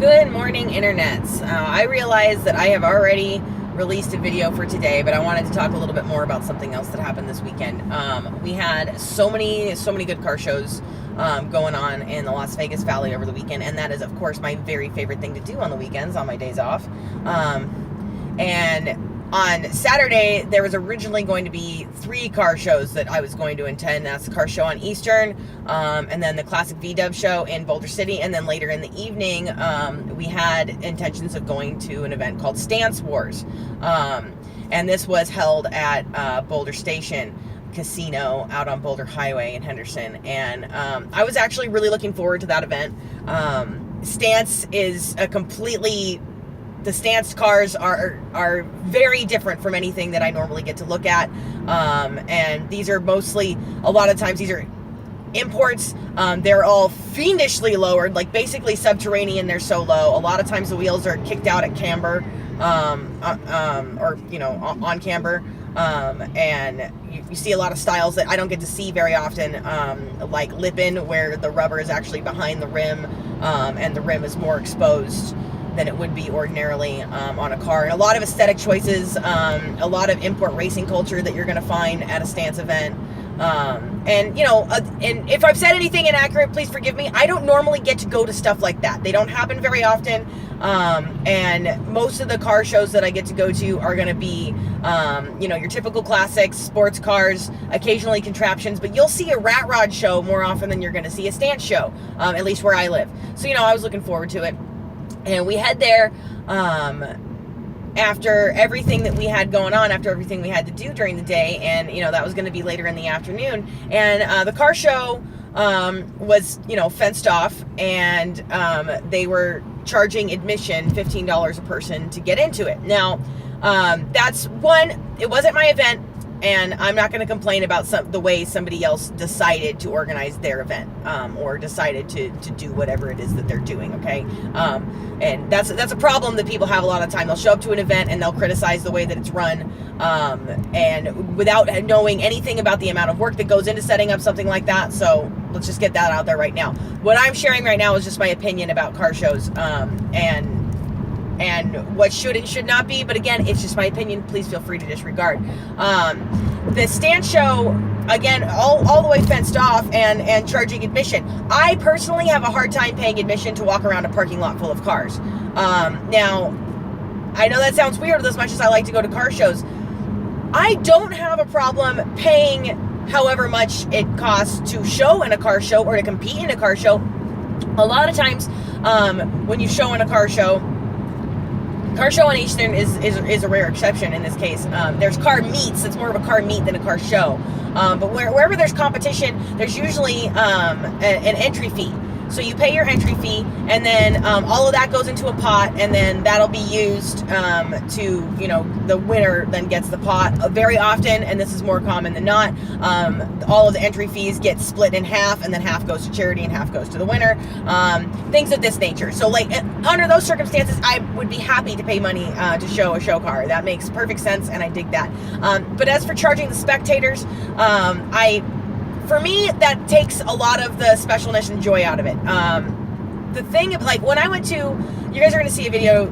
Good morning, internets. I realize that I have already released a video for today, but I wanted to talk a little bit more about something else that happened this weekend. We had so many good car shows going on in the Las Vegas Valley over the weekend, and that is, of course, my very favorite thing to do on the weekends, on my days off. And on Saturday, there was originally going to be 3 car shows that I was going to attend. That's the car show on Eastern, and then the Classic VW show in Boulder City, and then later in the evening, we had intentions of going to an event called Stance Wars. And this was held at Boulder Station Casino out on Boulder Highway in Henderson. And I was actually really looking forward to that event. Stance is a completely... The Stance cars are very different from anything that I normally get to look at, and these are mostly, a lot of times these are imports. They're all fiendishly lowered, like basically subterranean. They're so low. A lot of times the wheels are kicked out at camber, or on camber, and you see a lot of styles that I don't get to see very often, like lip-in, where the rubber is actually behind the rim, and the rim is more exposed than it would be ordinarily on a car. And a lot of aesthetic choices, a lot of import racing culture that you're going to find at a Stance event. And if I've said anything inaccurate, please forgive me. I don't normally get to go to stuff like that. They don't happen very often. And most of the car shows that I get to go to are going to be, your typical classics, sports cars, occasionally contraptions, but you'll see a rat rod show more often than you're going to see a Stance show, at least where I live. So, I was looking forward to it. And we head there after everything that we had going on, after everything we had to do during the day, and that was going to be later in the afternoon. And the car show was fenced off, and they were charging admission $15 a person to get into it. Now, that's one. It wasn't my event. And I'm not going to complain about the way somebody else decided to organize their event, or decided to do whatever it is that they're doing, okay? And that's a problem that people have a lot of time. They'll show up to an event and they'll criticize the way that it's run, and without knowing anything about the amount of work that goes into setting up something like that. So let's just get that out there right now. What I'm sharing right now is just my opinion about car shows, and what should and should not be. But again, it's just my opinion. Please feel free to disregard. The Stance show, again, all the way fenced off and charging admission. I personally have a hard time paying admission to walk around a parking lot full of cars. Now, I know that sounds weird as much as I like to go to car shows. I don't have a problem paying however much it costs to show in a car show or to compete in a car show. A lot of times, when you show in a car show on Eastern is a rare exception in this case. There's car meets. It's more of a car meet than a car show. But wherever there's competition, there's usually an entry fee. So you pay your entry fee, and then all of that goes into a pot, and then that'll be used the winner then gets the pot. Very often, and this is more common than not, all of the entry fees get split in half, and then half goes to charity and half goes to the winner. Things of this nature. So under those circumstances, I would be happy to pay money to show a show car. That makes perfect sense, and I dig that. But as for charging the spectators, for me, that takes a lot of the specialness and joy out of it. The thing, when I went to, you guys are going to see a video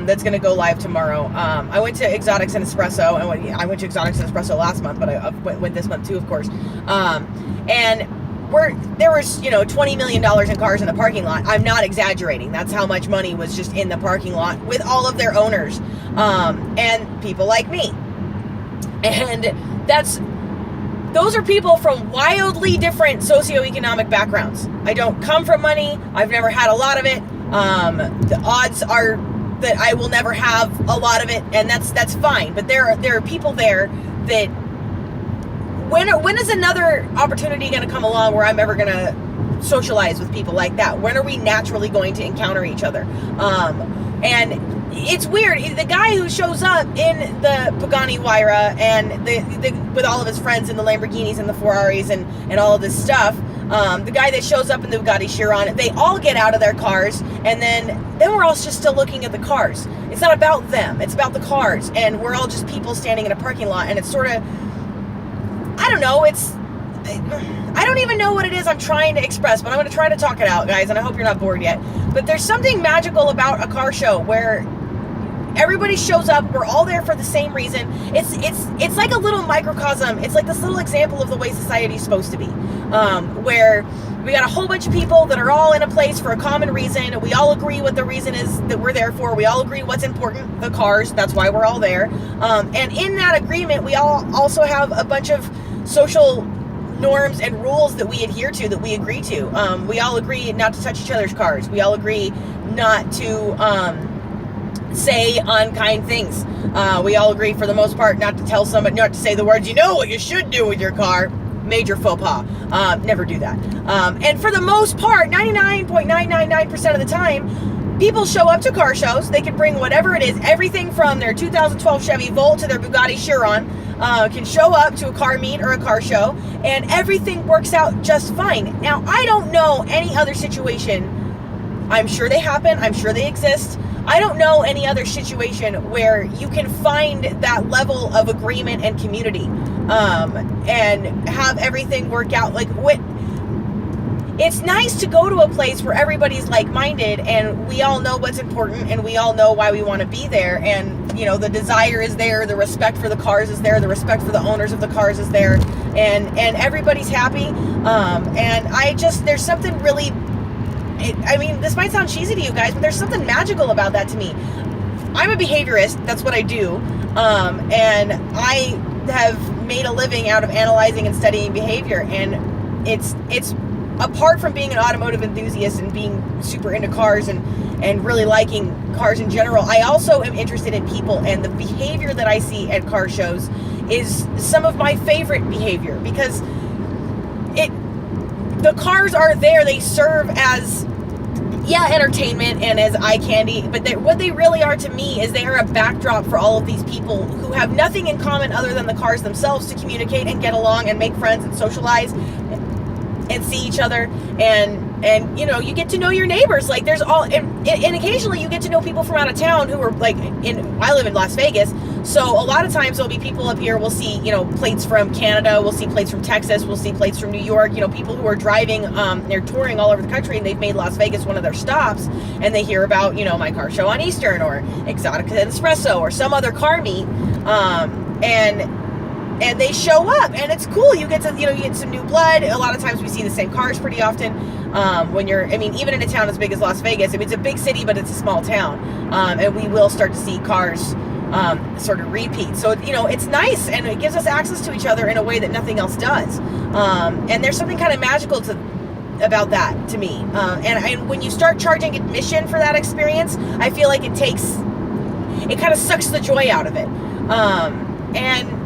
that's going to go live tomorrow. I went to Exotics and Espresso, and I went to Exotics and Espresso last month, but I went this month too, of course. And there was, $20 million in cars in the parking lot. I'm not exaggerating. That's how much money was just in the parking lot with all of their owners, and people like me. And those are people from wildly different socioeconomic backgrounds. I don't come from money. I've never had a lot of it. The odds are that I will never have a lot of it, and that's fine. But there are people there that when is another opportunity going to come along where I'm ever going to socialize with people like that? When are we naturally going to encounter each other? And it's weird. The guy who shows up in the Pagani Huayra and with all of his friends in the Lamborghinis and the Ferraris and all of this stuff, the guy that shows up in the Bugatti Chiron, they all get out of their cars, and then we're all just still looking at the cars. It's not about them. It's about the cars, and we're all just people standing in a parking lot, and it's sort of, I don't know, I don't even know what it is I'm trying to express, but I'm going to try to talk it out, guys, and I hope you're not bored yet. But there's something magical about a car show where everybody shows up. We're all there for the same reason. It's like a little microcosm. It's like this little example of the way society is supposed to be, where we got a whole bunch of people that are all in a place for a common reason. We all agree what the reason is that we're there for. We all agree what's important, the cars. That's why we're all there. And in that agreement, we all also have a bunch of social norms and rules that we adhere to, that we agree to. We all agree not to touch each other's cars. We all agree not to say unkind things. We all agree, for the most part, not to tell somebody, not to say the words, you know what you should do with your car. Major faux pas. Never do that. And for the most part, 99.999% of the time, people show up to car shows. They can bring whatever it is, everything from their 2012 Chevy Volt to their Bugatti Chiron, can show up to a car meet or a car show, and everything works out just fine. Now, I don't know any other situation. I'm sure they happen. I'm sure they exist. I don't know any other situation where you can find that level of agreement and community, and have everything work out. Like, it's nice to go to a place where everybody's like-minded and we all know what's important and we all know why we want to be there, and you know, the desire is there, the respect for the cars is there, the respect for the owners of the cars is there, and everybody's happy. And there's something really, I mean, this might sound cheesy to you guys, but there's something magical about that to me. I'm a behaviorist. That's what I do. And I have made a living out of analyzing and studying behavior. And it's apart from being an automotive enthusiast and being super into cars and really liking cars in general, I also am interested in people, and the behavior that I see at car shows is some of my favorite behavior, because the cars are there. They serve as, entertainment and as eye candy, but what they really are to me is they are a backdrop for all of these people who have nothing in common other than the cars themselves to communicate and get along and make friends and socialize and see each other, and you know, you get to know your neighbors. Like, there's all, and occasionally you get to know people from out of town who are like, I live in Las Vegas, so a lot of times there'll be people up here. We'll see, you know, plates from Canada, we'll see plates from Texas, we'll see plates from New York, you know, people who are driving, they're touring all over the country and they've made Las Vegas one of their stops, and they hear about, you know, my car show on Eastern or Exotica Espresso or some other car meet, and they show up, and it's cool. You get to, you know, you get some new blood. A lot of times we see the same cars pretty often. Even in a town as big as Las Vegas, I mean, it's a big city, but it's a small town. And we will start to see cars sort of repeat. So, you know, it's nice, and it gives us access to each other in a way that nothing else does. And there's something kind of magical about that to me. And when you start charging admission for that experience, I feel like it kind of sucks the joy out of it. And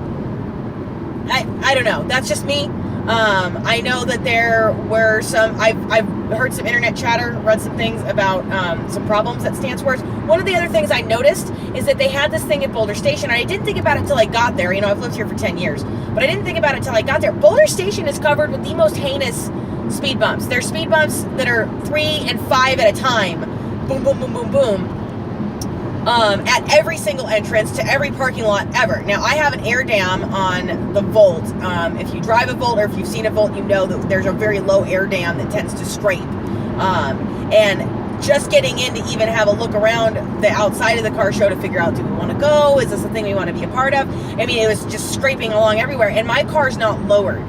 I don't know. That's just me. I know that there were I've heard some internet chatter, read some things about some problems at Stance Wars. One of the other things I noticed is that they had this thing at Boulder Station. I didn't think about it until I got there. You know, I've lived here for 10 years, but I didn't think about it until I got there. Boulder Station is covered with the most heinous speed bumps. There's speed bumps that are 3 and 5 at a time. Boom, boom, boom, boom, boom. At every single entrance to every parking lot ever. Now, I have an air dam on the Volt. If you drive a Volt or if you've seen a Volt, you know that there's a very low air dam that tends to scrape. And just getting in to even have a look around the outside of the car show to figure out, do we want to go? Is this a thing we want to be a part of? I mean, it was just scraping along everywhere, and my car's not lowered.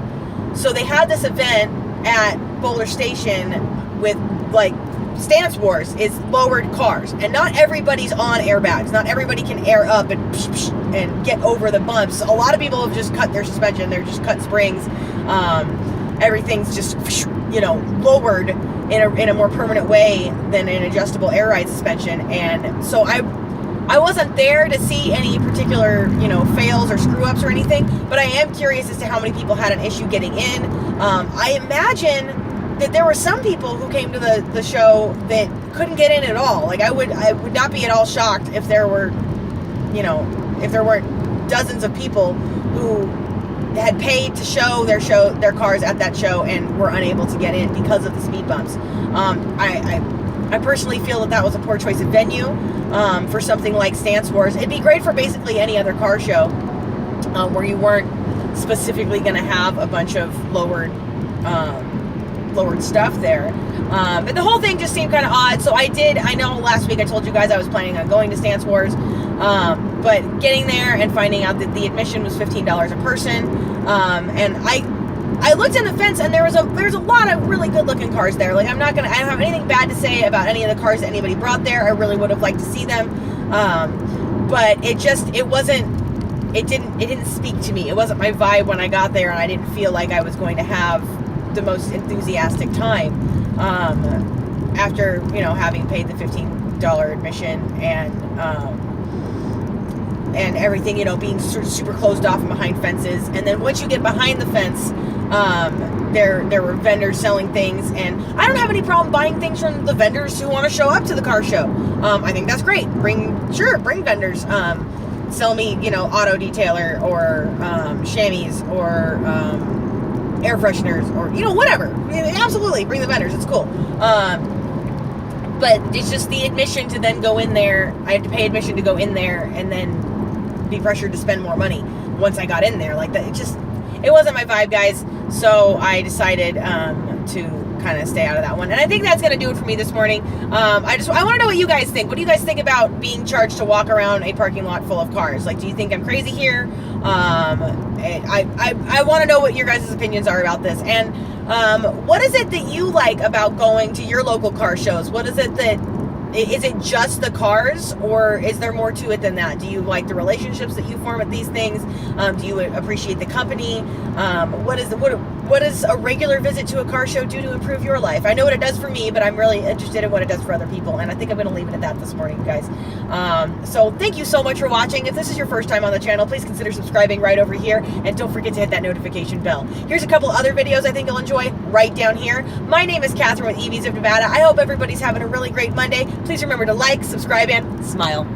So they had this event at Boulder Station with, like, Stance Wars is lowered cars, and not everybody's on airbags. Not everybody can air up and get over the bumps. A lot of people have just cut their suspension. They're just cut springs. Everything's just, you know, lowered in a more permanent way than an adjustable air ride suspension. And so I wasn't there to see any particular, you know, fails or screw ups or anything, but I am curious as to how many people had an issue getting in. I imagine that there were some people who came to the show that couldn't get in at all. Like, I would not be at all shocked if there were, you know, if there weren't dozens of people who had paid to show their cars at that show and were unable to get in because of the speed bumps. I personally feel that was a poor choice of venue for something like Stance Wars. It'd be great for basically any other car show where you weren't specifically going to have a bunch of lowered stuff there. But the whole thing just seemed kind of odd. So I know last week I told you guys I was planning on going to Stance Wars, but getting there and finding out that the admission was $15 a person, and I looked in the fence, and there's a lot of really good looking cars there. Like I don't have anything bad to say about any of the cars that anybody brought there. I really would have liked to see them, but it didn't speak to me. It wasn't my vibe when I got there, and I didn't feel like I was going to have the most enthusiastic time after having paid the $15 admission and everything, being sort of super closed off and behind fences. And then once you get behind the fence, there were vendors selling things, and I don't have any problem buying things from the vendors who want to show up to the car show. I think that's great. Bring vendors. Sell me, auto detailer or chamois or air fresheners or whatever. Absolutely, bring the vendors. It's cool. But it's just the admission to then go in there. I had to pay admission to go in there and then be pressured to spend more money once I got in there. Like that, it wasn't my vibe, guys. So I decided to kind of stay out of that one. And I think that's going to do it for me this morning. I want to know what you guys think. What do you guys think about being charged to walk around a parking lot full of cars? Like, do you think I'm crazy here? I want to know what your guys' opinions are about this. And what is it that you like about going to your local car shows? What is it is it just the cars, or is there more to it than that? Do you like the relationships that you form at these things? Do you appreciate the company? What does a regular visit to a car show do to improve your life? I know what it does for me, but I'm really interested in what it does for other people, and I think I'm going to leave it at that this morning, guys. So thank you so much for watching. If this is your first time on the channel, please consider subscribing right over here, and don't forget to hit that notification bell. Here's a couple other videos I think you'll enjoy right down here. My name is Catherine with EVs of Nevada. I hope everybody's having a really great Monday. Please remember to like, subscribe, and smile.